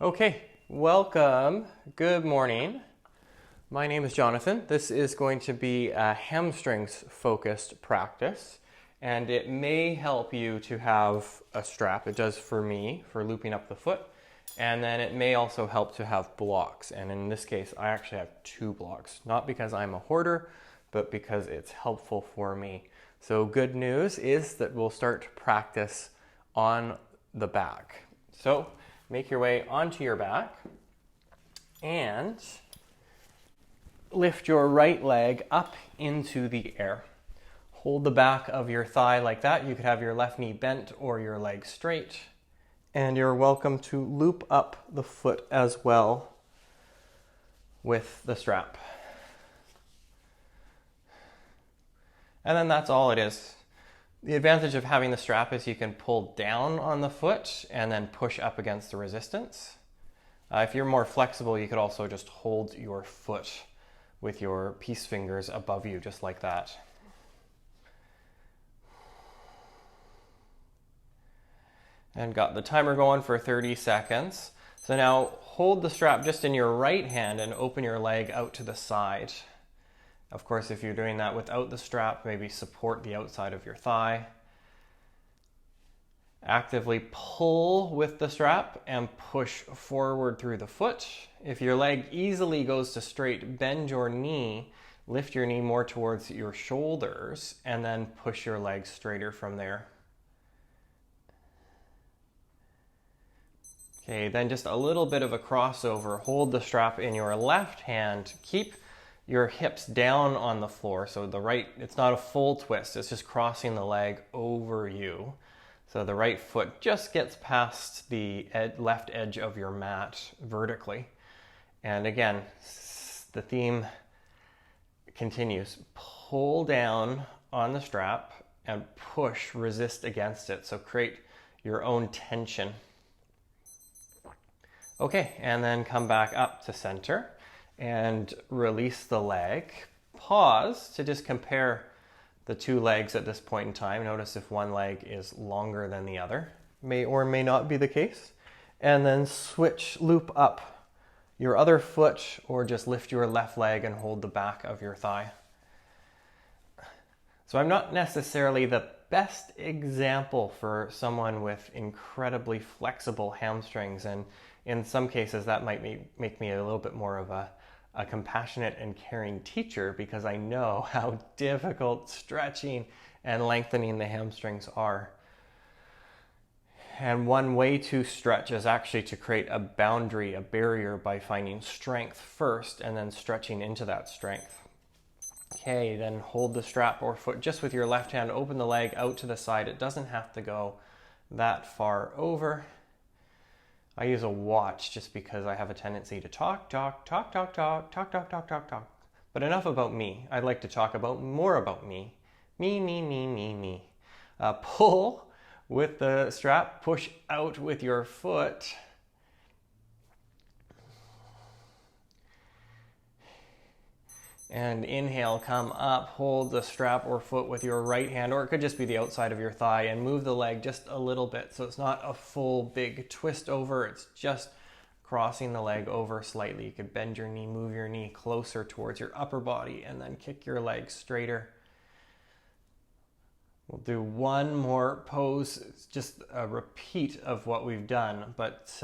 Okay, welcome. Good morning. My name is Jonathan. This is going to be a hamstrings focused practice, and it may help you to have a strap. It does for me, for looping up the foot, and then it may also help to have blocks. And in this case, I actually have 2 blocks, not because I'm a hoarder, but because it's helpful for me. So good news is that we'll start to practice on the back. So make your way onto your back and lift your right leg up into the air. Hold the back of your thigh like that. You could have your left knee bent or your leg straight. And you're welcome to loop up the foot as well with the strap. And then that's all it is. The advantage of having the strap is you can pull down on the foot and then push up against the resistance. If you're more flexible, you could also just hold your foot with your peace fingers above you, just like that. And got the timer going for 30 seconds. So now hold the strap just in your right hand and open your leg out to the side. Of course, if you're doing that without the strap, maybe support the outside of your thigh. Actively pull with the strap and push forward through the foot. If your leg easily goes to straight, bend your knee, lift your knee more towards your shoulders, and then push your leg straighter from there. Okay, then just a little bit of a crossover. Hold the strap in your left hand. Keep your hips down on the floor. So the right, it's not a full twist, it's just crossing the leg over you. So the right foot just gets past the left edge of your mat vertically. And again, the theme continues. Pull down on the strap and push, resist against it. So create your own tension. Okay, and then come back up to center and release the leg. Pause to just compare the 2 legs at this point in time. Notice if one leg is longer than the other. May or may not be the case. And then switch, loop up your other foot, or just lift your left leg and hold the back of your thigh. So I'm not necessarily the best example for someone with incredibly flexible hamstrings, and in some cases that might make me a little bit more of a compassionate and caring teacher, because I know how difficult stretching and lengthening the hamstrings are. And one way to stretch is actually to create a boundary, a barrier, by finding strength first and then stretching into that strength. Okay, then hold the strap or foot just with your left hand, open the leg out to the side. It doesn't have to go that far over. I use a watch just because I have a tendency to talk. But enough about me. I'd like to talk about more about me. Me. Pull with the strap, push out with your foot. And inhale, come up, hold the strap or foot with your right hand, or it could just be the outside of your thigh, and move the leg just a little bit. So it's not a full big twist over, it's just crossing the leg over slightly. You could bend your knee, move your knee closer towards your upper body, and then kick your leg straighter. We'll do one more pose. It's just a repeat of what we've done, but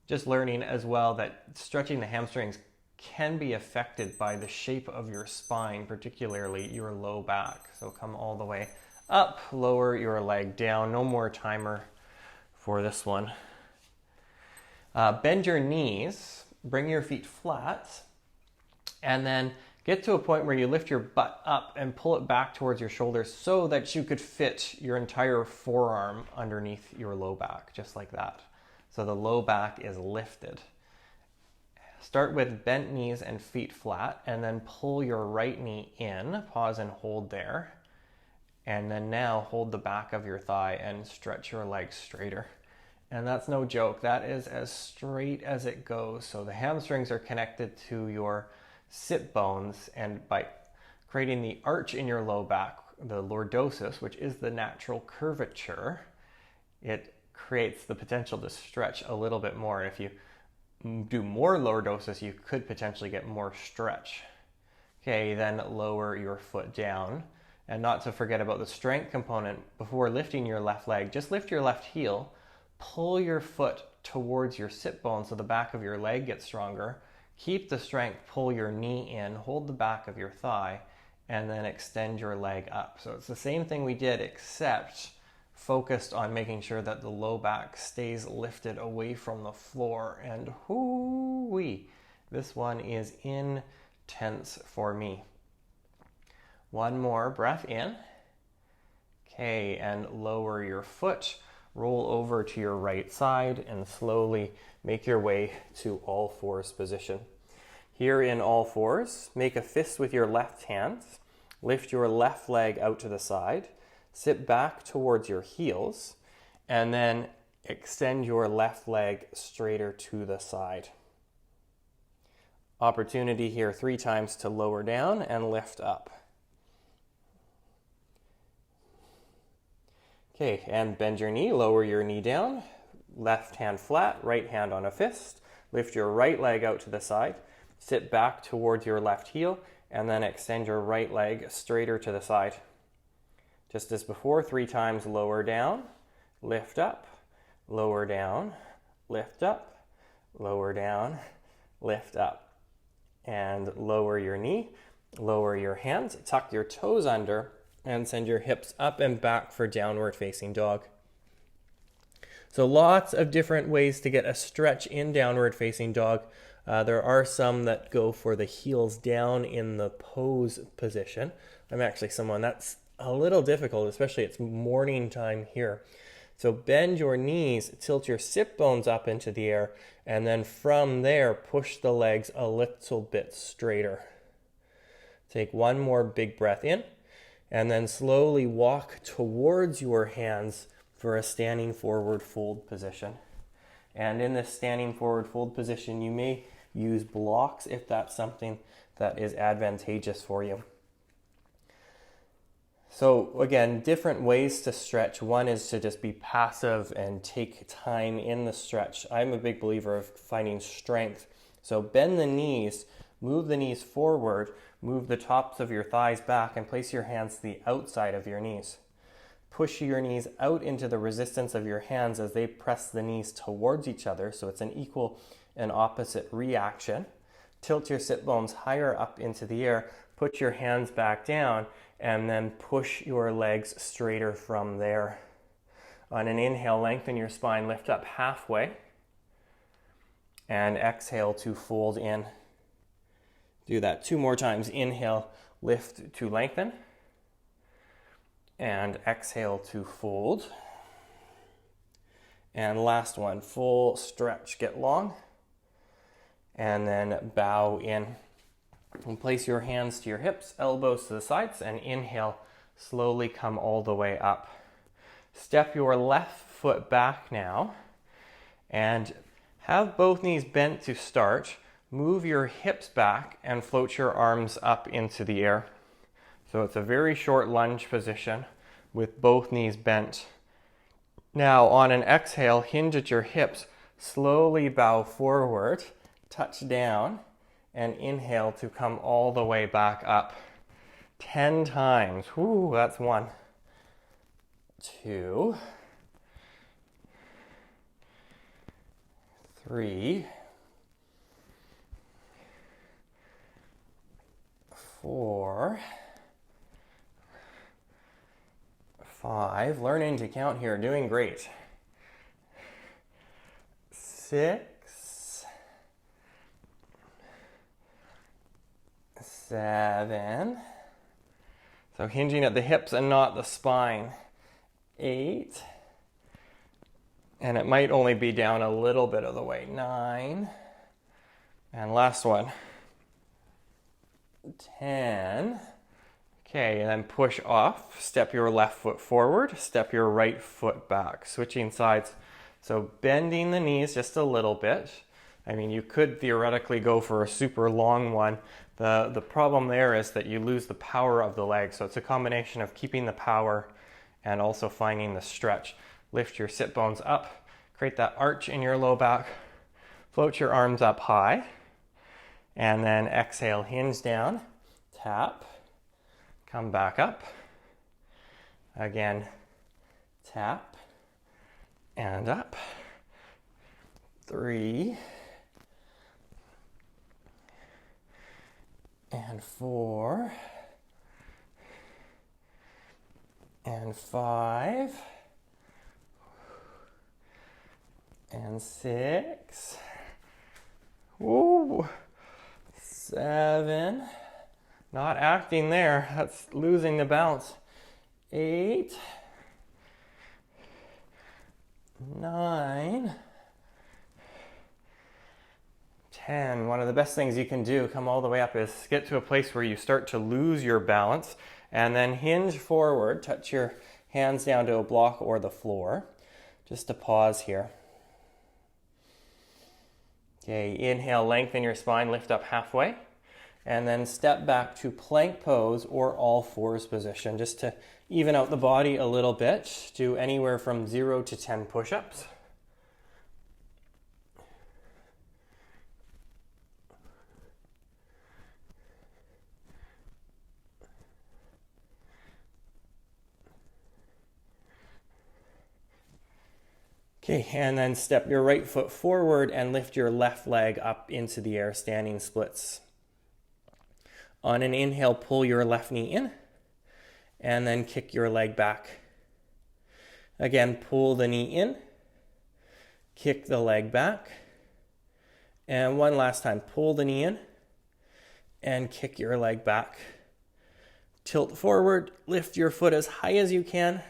just learning as well that stretching the hamstrings can be affected by the shape of your spine, particularly your low back. So come all the way up, lower your leg down. No more timer for this one. Bend your knees, bring your feet flat, and then get to a point where you lift your butt up and pull it back towards your shoulders so that you could fit your entire forearm underneath your low back, just like that. So the low back is lifted. Start with bent knees and feet flat, and then pull your right knee in, pause and hold there. And then now hold the back of your thigh and stretch your legs straighter. And that's no joke, that is as straight as it goes. So the hamstrings are connected to your sit bones, and by creating the arch in your low back, the lordosis, which is the natural curvature, it creates the potential to stretch a little bit more. If you do more lower doses, you could potentially get more stretch. Okay, then lower your foot down. And not to forget about the strength component, before lifting your left leg, just lift your left heel, pull your foot towards your sit bone so the back of your leg gets stronger. Keep the strength, pull your knee in, hold the back of your thigh, and then extend your leg up. So it's the same thing we did, except focused on making sure that the low back stays lifted away from the floor. And hoo-wee, this one is intense for me. One more breath in. Okay, and lower your foot. Roll over to your right side and slowly make your way to all fours position. Here in all fours, make a fist with your left hand. Lift your left leg out to the side. Sit back towards your heels, and then extend your left leg straighter to the side. Opportunity here 3 times to lower down and lift up. Okay, and bend your knee, lower your knee down, left hand flat, right hand on a fist. Lift your right leg out to the side, sit back towards your left heel, and then extend your right leg straighter to the side. Just as before, 3 times, lower down, lift up, lower down, lift up, lower down, lift up. And lower your knee, lower your hands, tuck your toes under, and send your hips up and back for downward facing dog. So lots of different ways to get a stretch in downward facing dog. There are some that go for the heels down in the pose position. I'm actually someone that's a little difficult, especially it's morning time here. So bend your knees, tilt your sit bones up into the air, and then from there, push the legs a little bit straighter. Take one more big breath in, and then slowly walk towards your hands for a standing forward fold position. And in this standing forward fold position, you may use blocks if that's something that is advantageous for you. So again, different ways to stretch. One is to just be passive and take time in the stretch. I'm a big believer of finding strength. So bend the knees, move the knees forward, move the tops of your thighs back, and place your hands to the outside of your knees. Push your knees out into the resistance of your hands as they press the knees towards each other, so it's an equal and opposite reaction. Tilt your sit bones higher up into the air, put your hands back down, and then push your legs straighter from there. On an inhale, lengthen your spine, lift up halfway, and exhale to fold in. Do that 2 more times. Inhale, lift to lengthen, and exhale to fold. And last one, full stretch, get long, and then bow in. And place your hands to your hips, elbows to the sides, and inhale, slowly come all the way up. Step your left foot back now, and have both knees bent to start. Move your hips back and float your arms up into the air. So it's a very short lunge position with both knees bent. Now on an exhale, hinge at your hips, slowly bow forward, touch down, and inhale to come all the way back up. 10 times. Whoo, that's 1, 2, 3, 4, 5. Learning to count here, doing great. 6, 7. So hinging at the hips and not the spine. 8. And it might only be down a little bit of the way. 9. And last one. 10. Okay, and then push off. Step your left foot forward. Step your right foot back. Switching sides. So bending the knees just a little bit. I mean, you could theoretically go for a super long one. The problem there is that you lose the power of the leg. So it's a combination of keeping the power and also finding the stretch. lift your sit bones up, create that arch in your low back, float your arms up high, and then exhale, hinge down, tap, come back up, again, tap, and up, 3, and 4, and 5, and 6, woo, 7, not acting there, that's losing the balance, 8, 9, 10. One of the best things you can do, come all the way up, is get to a place where you start to lose your balance and then hinge forward, touch your hands down to a block or the floor. Just to pause here. Okay, inhale, lengthen your spine, lift up halfway, and then step back to plank pose or all fours position, just to even out the body a little bit. Do anywhere from 0 to 10 push-ups. Okay, and then step your right foot forward and lift your left leg up into the air, standing splits. On an inhale, pull your left knee in, and then kick your leg back. Again, pull the knee in, kick the leg back, and one last time, pull the knee in, and kick your leg back. Tilt forward, lift your foot as high as you can.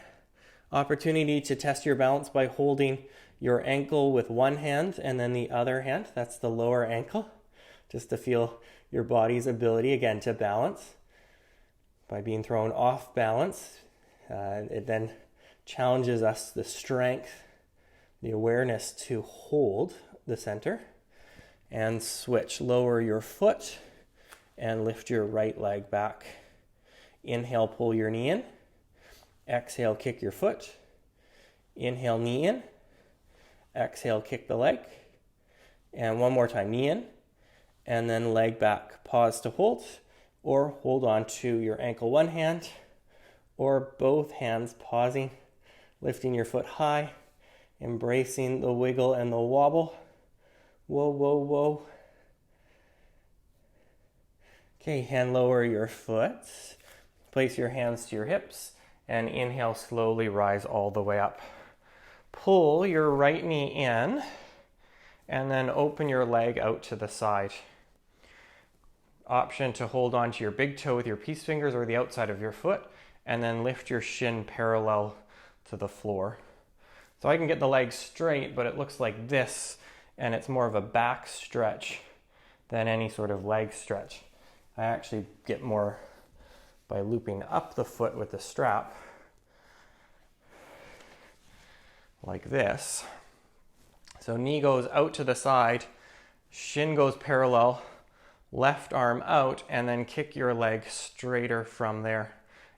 Opportunity to test your balance by holding your ankle with one hand and then the other hand. That's the lower ankle, just to feel your body's ability, again, to balance. By being thrown off balance, it then challenges us the strength, the awareness to hold the center. And switch, lower your foot and lift your right leg back. Inhale, pull your knee in. Exhale, kick your foot. Inhale, knee in. Exhale, kick the leg. And one more time, knee in. And then leg back. Pause to hold, or hold on to your ankle one hand, or both hands, pausing, lifting your foot high, embracing the wiggle and the wobble. Whoa, whoa, whoa. Okay, hand lower your foot. Place your hands to your hips. And inhale, slowly rise all the way up. Pull your right knee in, and then open your leg out to the side. Option to hold on to your big toe with your peace fingers or the outside of your foot, and then lift your shin parallel to the floor. So I can get the leg straight, but it looks like this, and it's more of a back stretch than any sort of leg stretch. I actually get more by looping up the foot with the strap like this. So knee goes out to the side, shin goes parallel, left arm out, and then kick your leg straighter from there.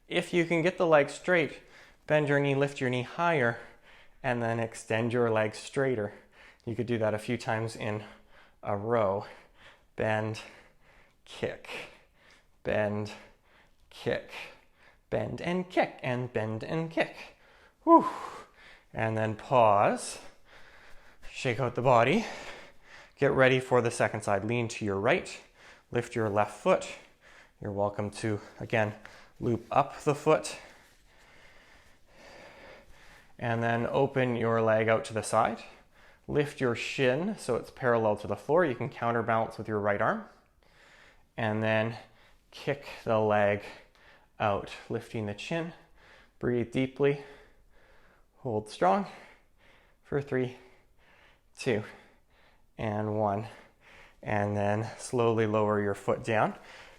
If you can get the leg straight, bend your knee, lift your knee higher, and then extend your leg straighter. You could do that a few times in a row. Bend, kick, bend, kick, bend and kick, and bend and kick. Whew. And then pause, shake out the body, get ready for the second side. Lean to your right, lift your left foot. You're welcome to, again, loop up the foot, and then open your leg out to the side. Lift your shin so it's parallel to the floor. You can counterbalance with your right arm, and then kick the leg out, lifting the chin. Breathe deeply. Hold strong for 3, 2, and 1. And then slowly lower your foot down.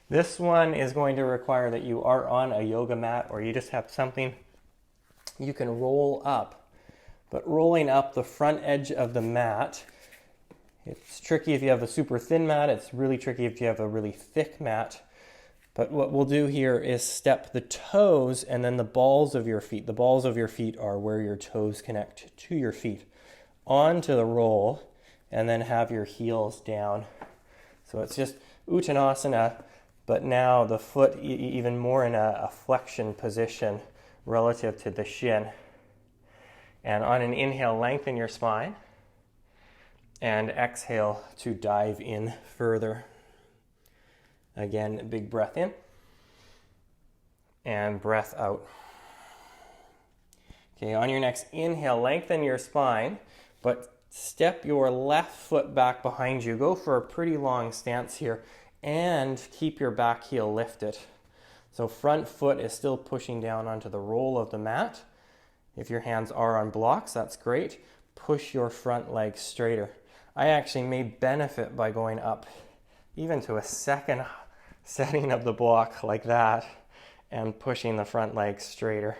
This one is going to require that you are on a yoga mat, or you just have something you can roll up. But rolling up the front edge of the mat, it's tricky if you have a super thin mat. It's really tricky if you have a really thick mat. But what we'll do here is step the toes and then the balls of your feet. The balls of your feet are where your toes connect to your feet, onto the roll, and then have your heels down. So it's just Uttanasana, but now the foot even more in a flexion position relative to the shin. And on an inhale, lengthen your spine. And exhale to dive in further. Again, big breath in. And breath out. Okay, on your next inhale, lengthen your spine, but step your left foot back behind you. Go for a pretty long stance here and keep your back heel lifted. So front foot is still pushing down onto the roll of the mat. If your hands are on blocks, that's great. Push your front leg straighter. I actually may benefit by going up even to a second setting of the block like that and pushing the front leg straighter.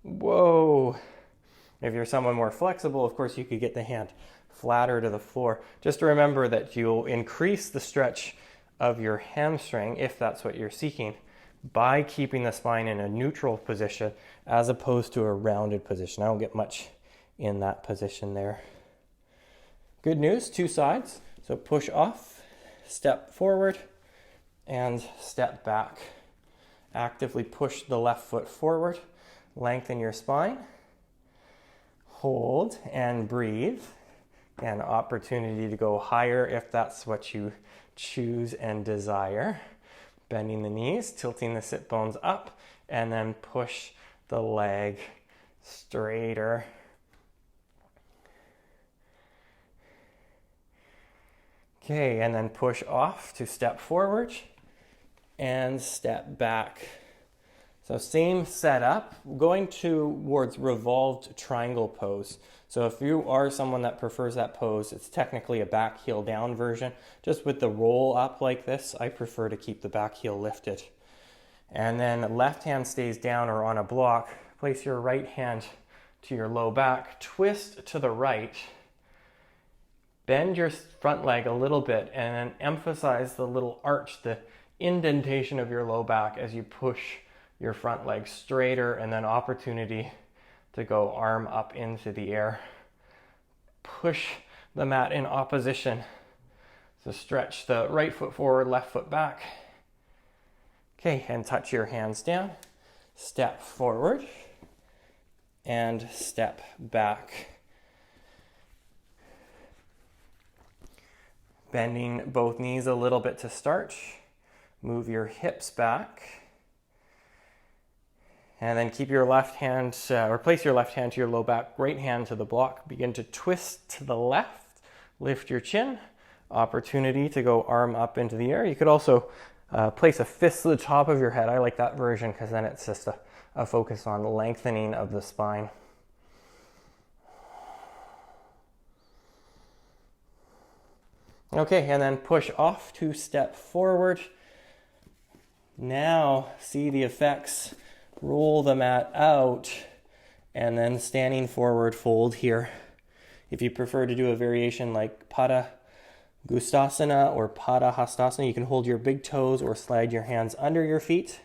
Whoa! If you're someone more flexible, of course, you could get the hand flatter to the floor. Just remember that you'll increase the stretch of your hamstring, if that's what you're seeking, by keeping the spine in a neutral position as opposed to a rounded position. I don't get much in that position there. Good news, two sides. So push off, step forward, and step back. Actively push the left foot forward, lengthen your spine, hold and breathe. An opportunity to go higher if that's what you choose and desire. Bending the knees, tilting the sit bones up, and then push the leg straighter. Okay, and then push off to step forward and step back. So same setup, going towards revolved triangle pose. So if you are someone that prefers that pose, it's technically a back heel down version. Just with the roll up like this, I prefer to keep the back heel lifted. And then left hand stays down or on a block. Place your right hand to your low back, twist to the right. Bend your front leg a little bit and then emphasize the little arch, the indentation of your low back as you push your front leg straighter, and then opportunity to go arm up into the air. Push the mat in opposition. So stretch the right foot forward, left foot back. Okay, and touch your hands down. Step forward and step back. Bending both knees a little bit to start. Move your hips back. And then keep your left hand, or place your left hand to your low back, right hand to the block. Begin to twist to the left. Lift your chin. Opportunity to go arm up into the air. You could also place a fist to the top of your head. I like that version because then it's just a focus on lengthening of the spine. Okay, and then push off to step forward. Now see the effects. Roll the mat out and then standing forward, fold here. If you prefer to do a variation like Badakhan or Asana, you can hold your big toes or slide your hands under your feet.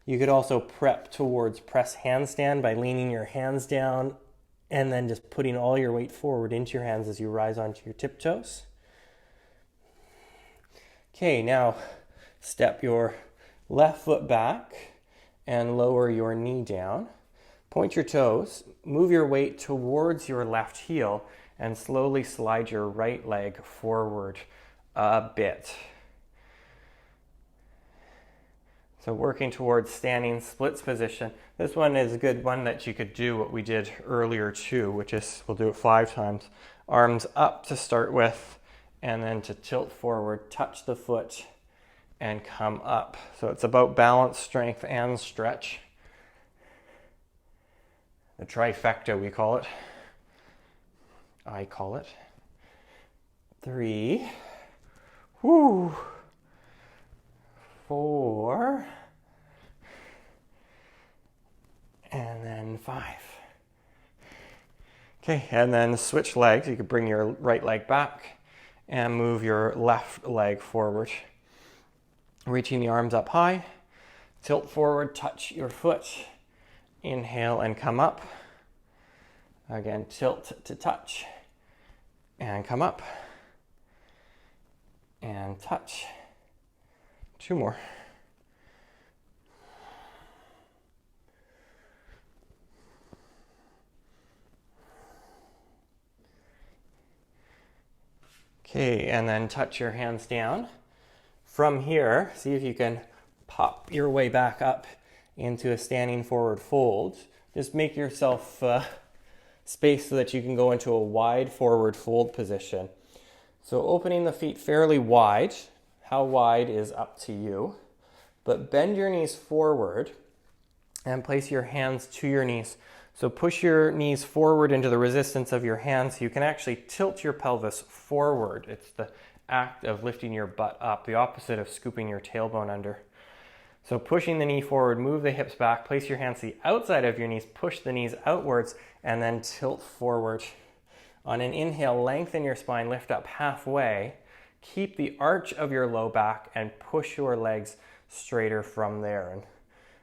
You could also prep towards press handstand by leaning your hands down and then just putting all your weight forward into your hands as you rise onto your tiptoes. Okay, now step your left foot back and lower your knee down. Point your toes, move your weight towards your left heel, and slowly slide your right leg forward a bit. So working towards standing splits position. This one is a good one that you could do what we did earlier too, which is, we'll do it 5 times. Arms up to start with, and then to tilt forward, touch the foot, and come up. So it's about balance, strength, and stretch. The trifecta, we call it. I call it. 3. Whoo. 4. And then 5. Okay, and then switch legs. You could bring your right leg back and move your left leg forward. Reaching the arms up high. Tilt forward, touch your foot. Inhale and come up. Again, tilt to touch. And come up. And touch. 2 more. Okay, and then touch your hands down. From here, see if you can pop your way back up into a standing forward fold. Just make yourself space so that you can go into a wide forward fold position. So opening the feet fairly wide. How wide is up to you. But bend your knees forward and place your hands to your knees. So push your knees forward into the resistance of your hands. You can actually tilt your pelvis forward. It's the act of lifting your butt up, the opposite of scooping your tailbone under. So pushing the knee forward, move the hips back, place your hands to the outside of your knees, push the knees outwards, and then tilt forward. On an inhale, lengthen your spine, lift up halfway. Keep the arch of your low back and push your legs straighter from there. And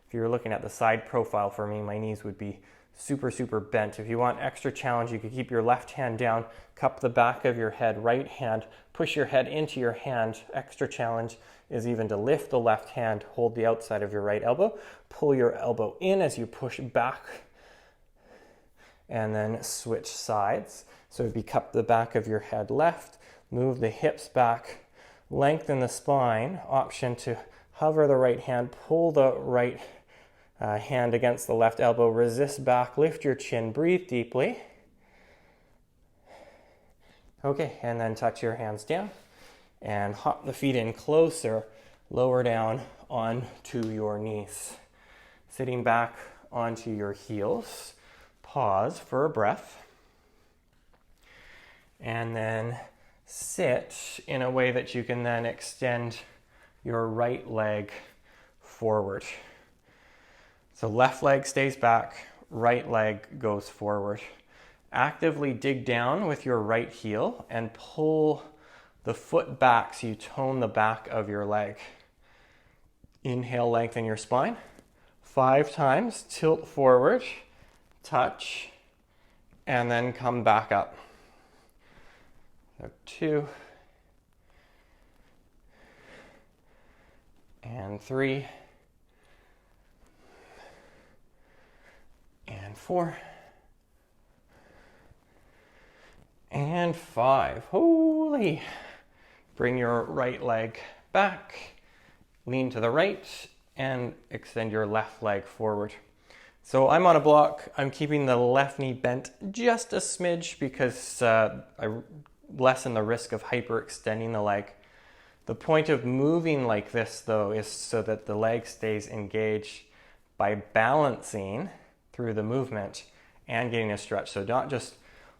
if you were looking at the side profile for me, my knees would be super bent. If you want extra challenge, you could keep your left hand down, cup the back of your head, right hand, push your head into your hand. Extra challenge is even to lift the left hand, hold the outside of your right elbow, pull your elbow in as you push back, and then switch sides. So it'd be cup the back of your head left, move the hips back, lengthen the spine, option to hover the right hand, pull the right hand against the left elbow, resist back, lift your chin, breathe deeply. Okay, and then touch your hands down and hop the feet in closer, lower down onto your knees. Sitting back onto your heels, pause for a breath, and then sit in a way that you can then extend your right leg forward. So left leg stays back, right leg goes forward. Actively dig down with your right heel and pull the foot back so you tone the back of your leg. Inhale, lengthen your spine. 5 times, tilt forward, touch, and then come back up. So 2, and 3, and 4, and 5. Holy! Bring your right leg back, lean to the right, and extend your left leg forward. So I'm on a block. I'm keeping the left knee bent just a smidge because I lessen the risk of hyperextending the leg. The point of moving like this, though, is so that the leg stays engaged by balancing through the movement and getting a stretch. So not just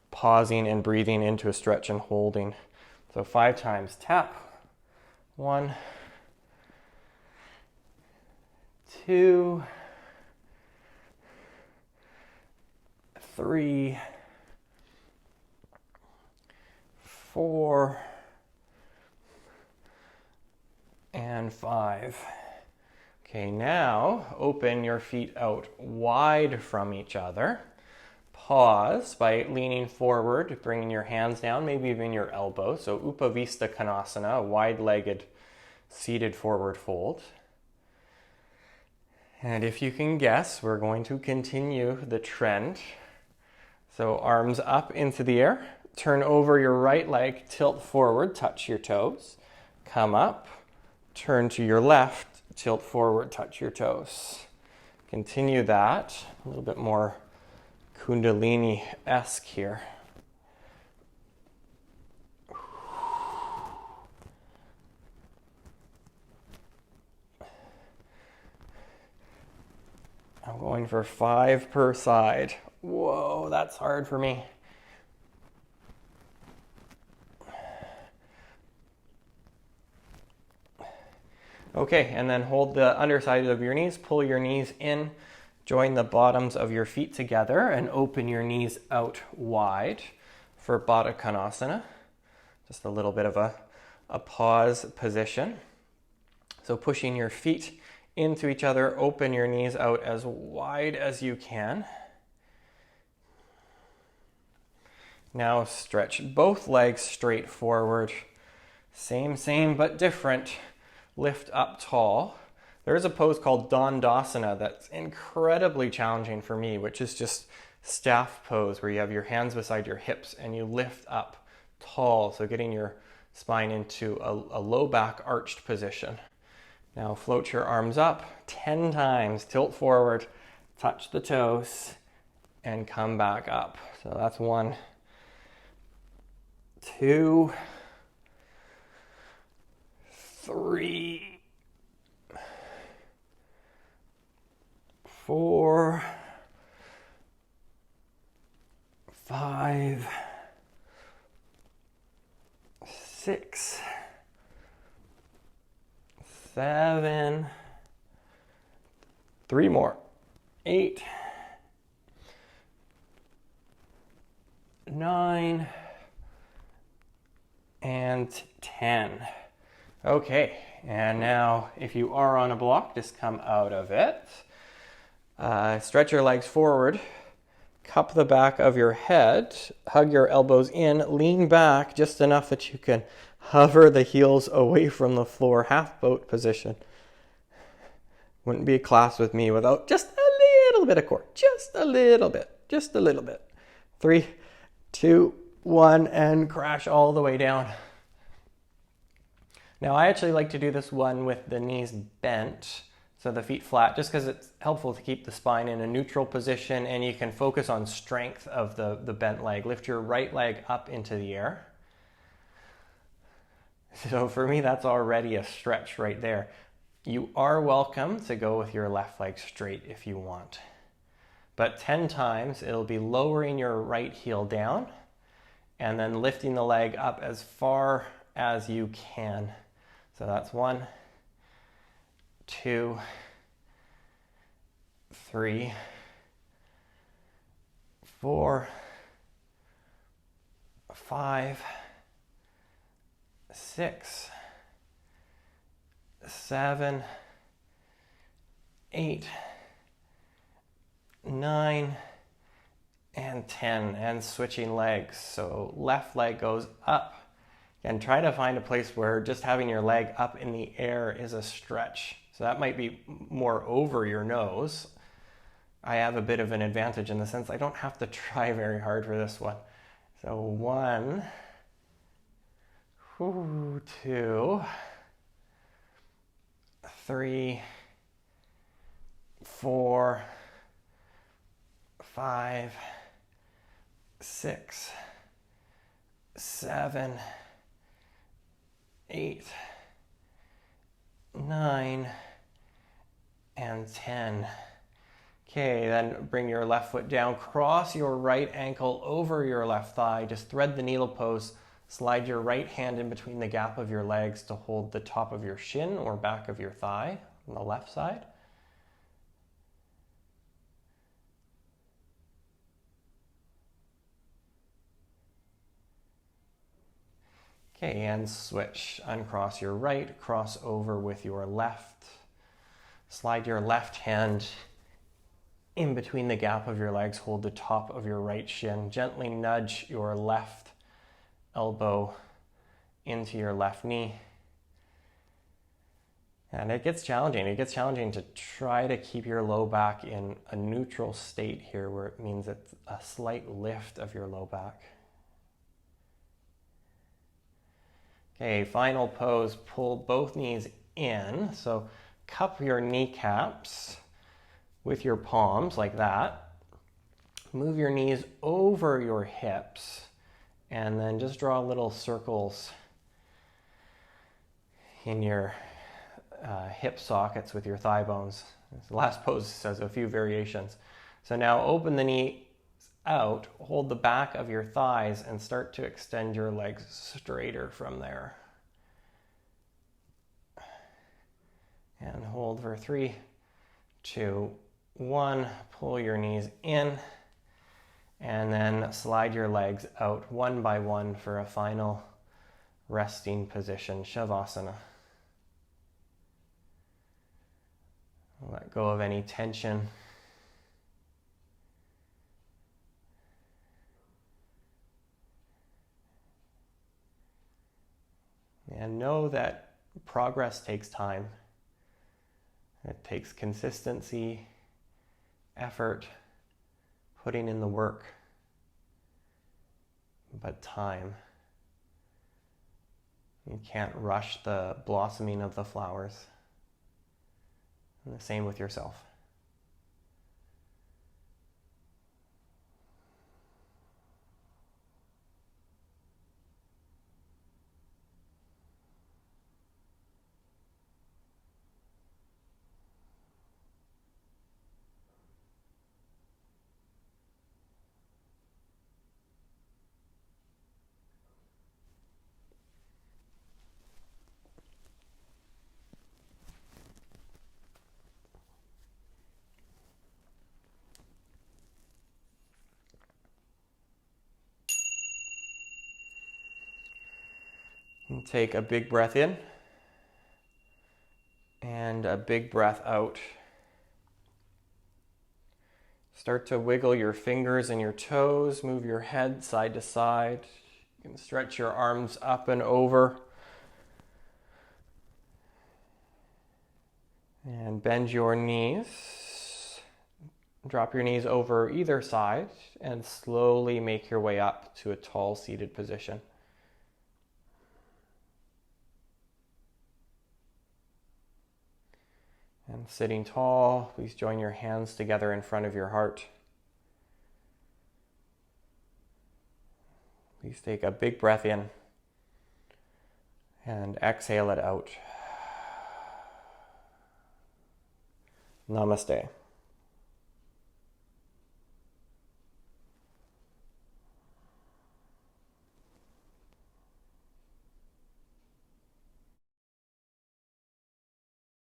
pausing and breathing into a stretch and holding. So 5 times, tap. 1, 2, 3, 4, and 5. Okay, now open your feet out wide from each other. Pause by leaning forward, bringing your hands down, maybe even your elbows. So Upavista Kanasana, a wide-legged seated forward fold. And if you can guess, we're going to continue the trend. So arms up into the air, turn over your right leg, tilt forward, touch your toes, come up, turn to your left, tilt forward, touch your toes. Continue that, a little bit more Kundalini-esque here. I'm going for 5 per side. Whoa, that's hard for me. Okay, and then hold the underside of your knees, pull your knees in, join the bottoms of your feet together and open your knees out wide for Badakhan Asana. Just a little bit of a pause position. So pushing your feet into each other, open your knees out as wide as you can. Now stretch both legs straight forward. Same, but different. Lift up tall. There's a pose called Dandasana that's incredibly challenging for me, which is just staff pose where you have your hands beside your hips and you lift up tall. So getting your spine into a low back arched position. Now float your arms up 10 times, tilt forward, touch the toes, and come back up. So that's 1, 2, 3, 4, 5, 6, 7, 3 more, 8, 9, and 10. Okay, and now if you are on a block, just come out of it. Stretch your legs forward, cup the back of your head, hug your elbows in, lean back just enough that you can hover the heels away from the floor, half boat position. Wouldn't be a class with me without just a little bit of core, just a little bit. 3, 2, 1, and crash all the way down. Now I actually like to do this one with the knees bent, so the feet flat, just because it's helpful to keep the spine in a neutral position and you can focus on strength of the bent leg. Lift your right leg up into the air. So for me, that's already a stretch right there. You are welcome to go with your left leg straight if you want. But 10 times, it'll be lowering your right heel down and then lifting the leg up as far as you can. So that's 1, 2, 3, 4, 5, 6, 7, 8, 9, and 10, and switching legs. So left leg goes up, and try to find a place where just having your leg up in the air is a stretch. So that might be more over your nose. I have a bit of an advantage in the sense I don't have to try very hard for this one. So 1, 2, 3, 4, 5, 6, 7, 8, 9, and 10. Okay, then bring your left foot down, cross your right ankle over your left thigh, just thread the needle pose, slide your right hand in between the gap of your legs to hold the top of your shin or back of your thigh on the left side. Okay, and switch. Uncross your right, cross over with your left. Slide your left hand in between the gap of your legs, hold the top of your right shin. Gently nudge your left elbow into your left knee. And it gets challenging. It gets challenging to try to keep your low back in a neutral state here, where it means it's a slight lift of your low back. Okay, final pose, pull both knees in. So cup your kneecaps with your palms like that. Move your knees over your hips and then just draw little circles in your hip sockets with your thigh bones. The last pose has a few variations. So now open the knee out, hold the back of your thighs and start to extend your legs straighter from there. And hold for 3, 2, 1. Pull your knees in and then slide your legs out one by one for a final resting position, Shavasana. Let go of any tension. And know that progress takes time. It takes consistency, effort, putting in the work, but time. You can't rush the blossoming of the flowers. And the same with yourself. And take a big breath in and a big breath out. Start to wiggle your fingers and your toes, move your head side to side. You can stretch your arms up and over. And bend your knees. Drop your knees over either side and slowly make your way up to a tall seated position. And sitting tall, please join your hands together in front of your heart. Please take a big breath in and exhale it out. Namaste.